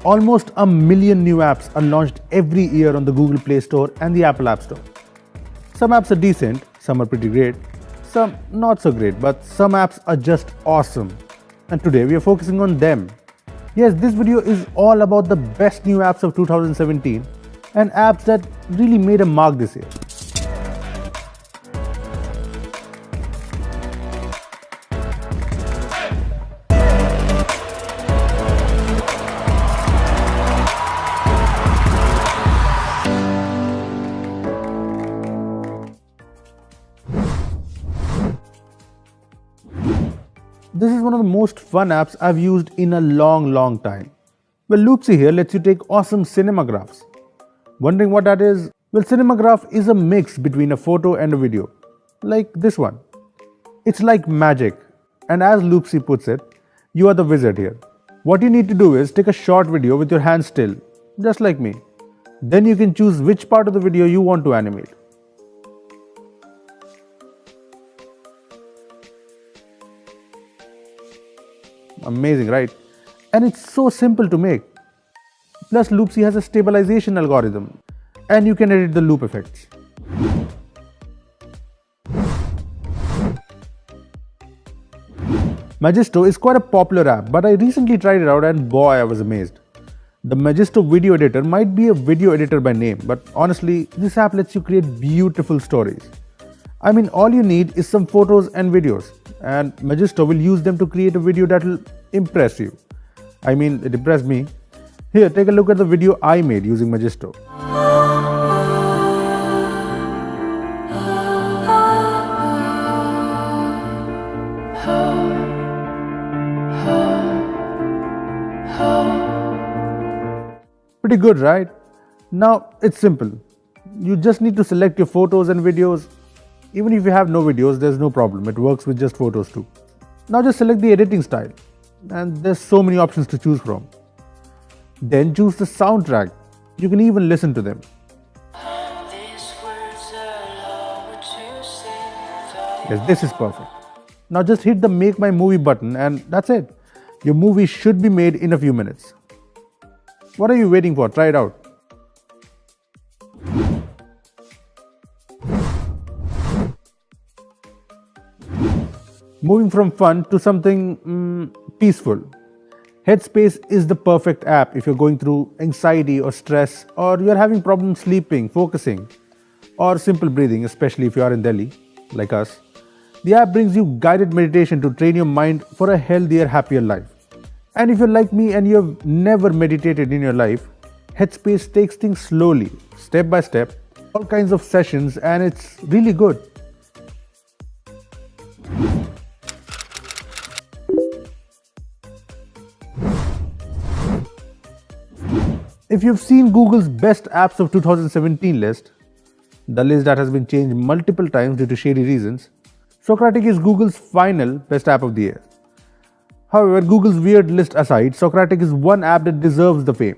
Almost a million new apps are launched every year on the Google Play Store and the Apple App Store. Some apps are decent, some are pretty great, some not so great, but some apps are just awesome. And today we are focusing on them. Yes, this video is all about the best new apps of 2017 and apps that really made a mark this year. This is one of the most fun apps I've used in a long time. Well, Loopsy here lets you take awesome cinemagraphs. Wondering what that is? Well, cinemagraph is a mix between a photo and a video, like this one. It's like magic, and as Loopsy puts it, you are the wizard here. What you need to do is take a short video with your hands still, just like me. Then you can choose which part of the video you want to animate. Amazing, right? And it's so simple to make. Plus, Loopsy has a stabilization algorithm, and you can edit the loop effects. Magisto is quite a popular app, but I recently tried it out and boy, I was amazed. The Magisto video editor might be a video editor by name, but honestly, this app lets you create beautiful stories. I mean, all you need is some photos and videos, and Magisto will use them to create a video that will impress you. I mean, it impressed me. Here, take a look at the video I made using Magisto. Pretty good, right? Now, it's simple. You just need to select your photos and videos. Even if you have no videos, there's no problem. It works with just photos too. Now just select the editing style. And there's so many options to choose from. Then choose the soundtrack. You can even listen to them. Yes, this is perfect. Now just hit the Make My Movie button and that's it. Your movie should be made in a few minutes. What are you waiting for? Try it out. Moving from fun to something peaceful. Headspace is the perfect app if you're going through anxiety or stress, or you're having problems sleeping, focusing, or simple breathing, especially if you are in Delhi, like us. The app brings you guided meditation to train your mind for a healthier, happier life. And if you're like me and you've never meditated in your life, Headspace takes things slowly, step by step, all kinds of sessions, and it's really good. If you've seen Google's best apps of 2017 list, the list that has been changed multiple times due to shady reasons, Socratic is Google's final best app of the year. However, Google's weird list aside, Socratic is one app that deserves the fame.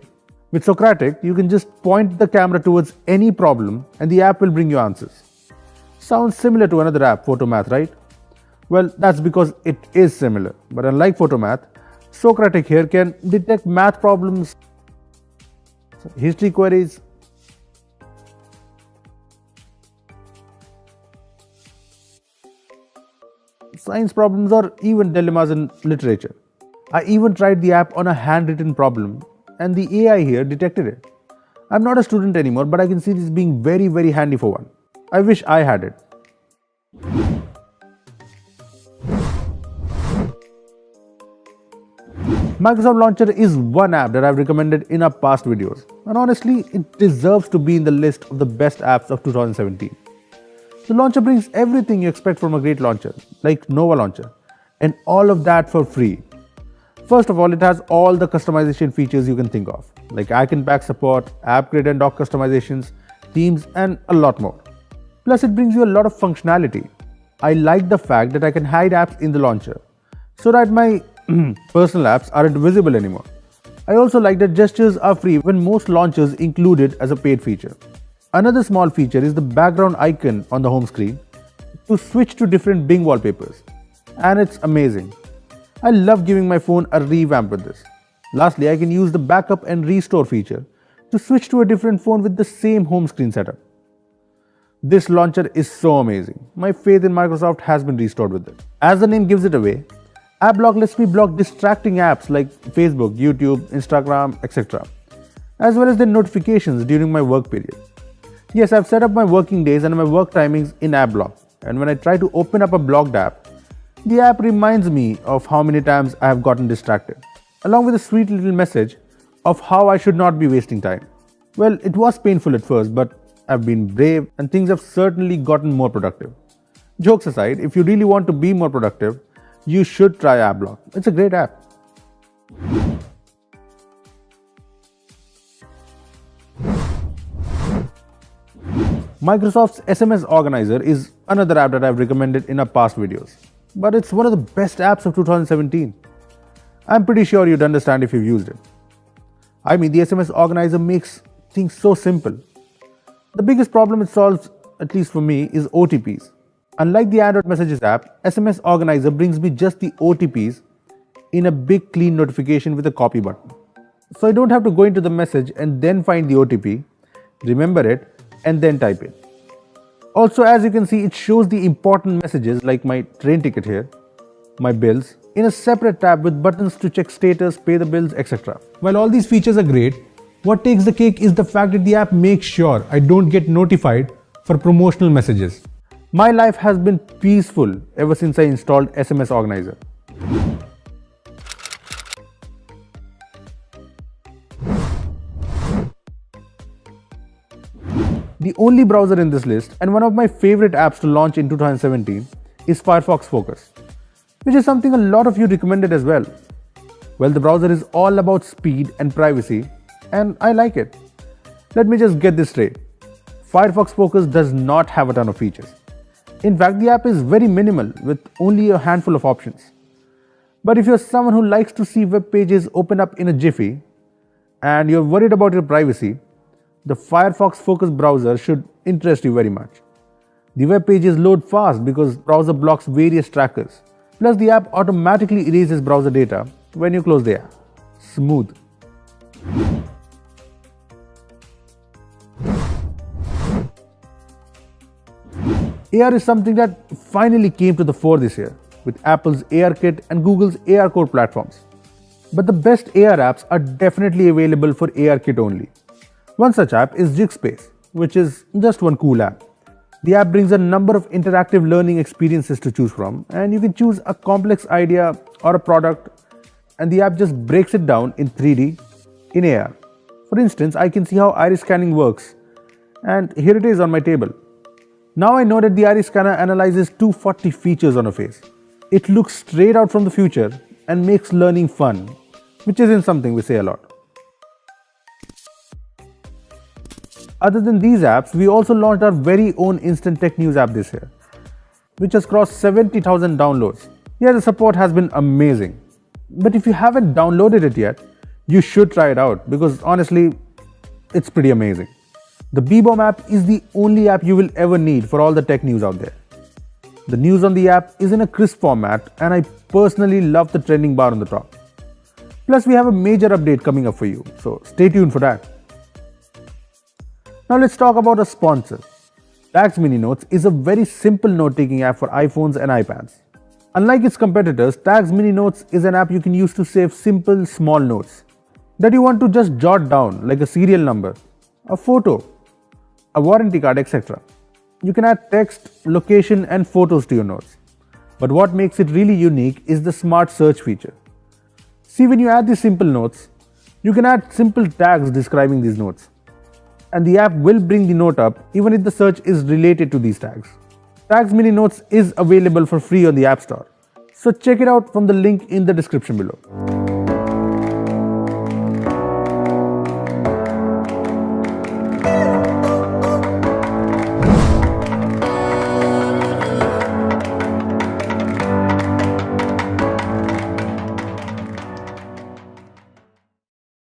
With Socratic, you can just point the camera towards any problem and the app will bring you answers. Sounds similar to another app, Photomath, right? Well, that's because it is similar. But unlike Photomath, Socratic here can detect math problems, history queries, science problems, or even dilemmas in literature. I even tried the app on a handwritten problem and the AI here detected it. I'm not a student anymore, but I can see this being very handy for one. I wish I had it. Microsoft Launcher is one app that I've recommended in our past videos, and honestly, it deserves to be in the list of the best apps of 2017. The launcher brings everything you expect from a great launcher, like Nova Launcher, and all of that for free. First of all, it has all the customization features you can think of, like icon pack support, app grid and dock customizations, themes, and a lot more. Plus, it brings you a lot of functionality. I like the fact that I can hide apps in the launcher, so that my personal apps aren't visible anymore. I also like that gestures are free when most launchers include it as a paid feature. Another small feature is the background icon on the home screen to switch to different Bing wallpapers. And it's amazing. I love giving my phone a revamp with this. Lastly, I can use the backup and restore feature to switch to a different phone with the same home screen setup. This launcher is so amazing. My faith in Microsoft has been restored with it. As the name gives it away, AppBlock lets me block distracting apps like Facebook, YouTube, Instagram, etc., as well as their notifications during my work period. Yes, I've set up my working days and my work timings in AppBlock, and when I try to open up a blocked app, the app reminds me of how many times I have gotten distracted, along with a sweet little message of how I should not be wasting time. Well, it was painful at first, but I've been brave and things have certainly gotten more productive. Jokes aside, if you really want to be more productive, you should try AppBlock. It's a great app. Microsoft's SMS Organizer is another app that I've recommended in our past videos, but it's one of the best apps of 2017. I'm pretty sure you'd understand if you've used it. I mean, the SMS Organizer makes things so simple. The biggest problem it solves, at least for me, is OTPs. Unlike the Android Messages app, SMS Organizer brings me just the OTPs in a big clean notification with a copy button. So I don't have to go into the message and then find the OTP, remember it, and then type it. Also, as you can see, it shows the important messages like my train ticket here, my bills, in a separate tab with buttons to check status, pay the bills, etc. While all these features are great, what takes the cake is the fact that the app makes sure I don't get notified for promotional messages. My life has been peaceful ever since I installed SMS Organizer. The only browser in this list and one of my favorite apps to launch in 2017 is Firefox Focus, which is something a lot of you recommended as well. Well, the browser is all about speed and privacy, and I like it. Let me just get this straight. Firefox Focus does not have a ton of features. In fact, the app is very minimal with only a handful of options. But if you're someone who likes to see web pages open up in a jiffy and you're worried about your privacy, the Firefox Focus browser should interest you very much. The web pages load fast because the browser blocks various trackers. Plus, the app automatically erases browser data when you close the app. Smooth. AR is something that finally came to the fore this year with Apple's ARKit and Google's AR Core platforms. But the best AR apps are definitely available for ARKit only. One such app is Jigspace, which is just one cool app. The app brings a number of interactive learning experiences to choose from, and you can choose a complex idea or a product, and the app just breaks it down in 3D in AR. For instance, I can see how iris scanning works, and here it is on my table. Now I know that the iris scanner analyzes 240 features on a face. It looks straight out from the future and makes learning fun, which isn't something we say a lot. Other than these apps, we also launched our very own Instant Tech News app this year, which has crossed 70,000 downloads. Yeah, the support has been amazing. But if you haven't downloaded it yet, you should try it out because honestly, it's pretty amazing. The BBOM app is the only app you will ever need for all the tech news out there. The news on the app is in a crisp format, and I personally love the trending bar on the top. Plus, we have a major update coming up for you, so stay tuned for that. Now let's talk about a sponsor. Tags Mini Notes is a very simple note-taking app for iPhones and iPads. Unlike its competitors, Tags Mini Notes is an app you can use to save simple, small notes that you want to just jot down, like a serial number, a photo, a warranty card, etc. You can add text, location, and photos to your notes. But what makes it really unique is the smart search feature. See, when you add these simple notes, you can add simple tags describing these notes. And the app will bring the note up even if the search is related to these tags. Tags Mini Notes is available for free on the App Store. So check it out from the link in the description below.